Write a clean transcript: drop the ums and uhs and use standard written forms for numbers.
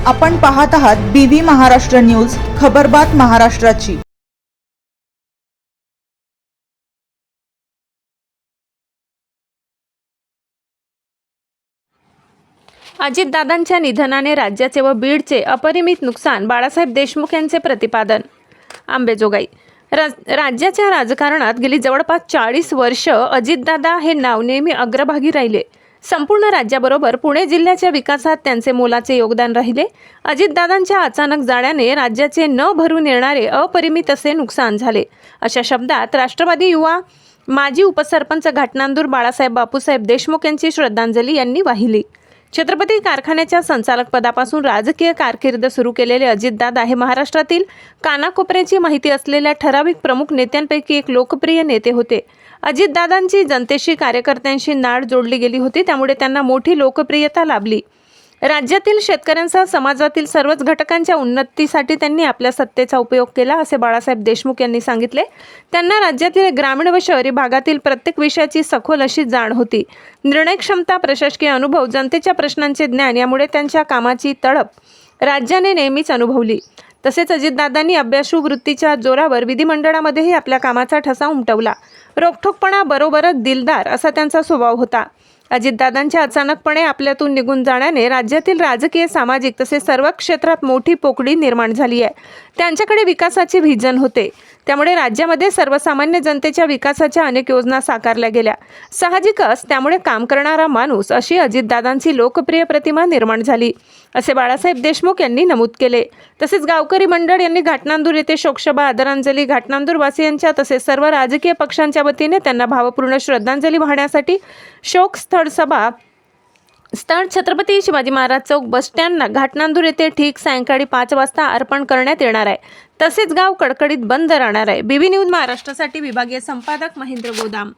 आपण पाहत आहात BV महाराष्ट्र न्यूज, खबरबात महाराष्ट्राची। अजितदादांच्या निधनाने राज्याचे व बीडचे अपरिमित नुकसान, बाळासाहेब देशमुख यांचे प्रतिपादन। अंबेजोगाई राज्याच्या राजकारणात गेली जवळपास 40 वर्ष अजितदादा हे नाव नेहमी अग्रभागी राहिले। संपूर्ण राज्याबरोबर पुणे जिल्ह्याच्या विकासात त्यांचे मोलाचे योगदान राहिले। अजितदादांच्या अचानक जाण्याने राज्याचे न भरून येणारे अपरिमित असे नुकसान झाले। अशा शब्दात राष्ट्रवादी युवा माजी उपसरपंच घाटनांदूर बाळासाहेब बापूसाहेब देशमुख यांची श्रद्धांजली यांनी वाहिली। छत्रपती कारखान्याच्या संचालक पदापासून राजकीय कारकीर्द सुरू केलेले अजितदादा हे महाराष्ट्रातील कानाकोपऱ्याची माहिती असलेल्या ठराविक प्रमुख नेत्यांपैकी एक लोकप्रिय नेते होते। अजितदादांची जनतेशी, कार्यकर्त्यांशी नाळ जोडली गेली होती, त्यामुळे त्यांना मोठी लोकप्रियता लाभली। राज्यातील शेतकऱ्यांसह समाजातील सर्वच घटकांच्या उन्नतीसाठी त्यांनी आपल्या सत्तेचा उपयोग केला, असे बाळासाहेब देशमुख यांनी सांगितले। त्यांना राज्यातील ग्रामीण व शहरी भागातील प्रत्येक विषयाची सखोल अशी जाण होती। निर्णय क्षमता, प्रशासकीय अनुभव, जनतेच्या प्रश्नांचे ज्ञान यामुळे त्यांच्या कामाची तडप राज्याने नेहमीच अनुभवली। तसेच अजितदादांनी अभ्यासू वृत्तीच्या जोरावर विधिमंडळामध्येही आपल्या कामाचा ठसा उमटवला। रोखठोकपणा बरोबरच दिलदार असा त्यांचा स्वभाव होता। अजितदादांच्या अचानकपणे आपल्यातून निघून जाण्याने राज्यातील राजकीय, सामाजिक तसेच सर्व क्षेत्रात मोठी पोकळी निर्माण झाली आहे। त्यांच्याकडे विकासाचे व्हिजन होते, त्यामुळे राज्यामध्ये सर्वसामान्य जनतेच्या विकासाच्या अनेक योजना साकारल्या गेल्या। साहजिकच त्यामुळे काम करणारा माणूस अशी अजितदादांची लोकप्रिय प्रतिमा निर्माण झाली, असे बाळासाहेब देशमुख यांनी नमूद केले। तसेच गावकरी मंडळ यांनी घाटनांदूर येथे शोकसभा, आदरांजली, घाटनांदूर वासियांच्या तसेच सर्व राजकीय पक्षांच्या वतीने त्यांना भावपूर्ण श्रद्धांजली वाहण्यासाठी शोक स्थळ छत्रपती शिवाजी महाराज चौक, बस स्टँड, घाटनांदूर येथे ठीक सायंकाळी 5 वाजता अर्पण करण्यात येणार आहे। तसेच गाव कडकडीत बंद राहणार आहे। BV न्यूज महाराष्ट्रासाठी विभागीय संपादक महेंद्र गोदाम।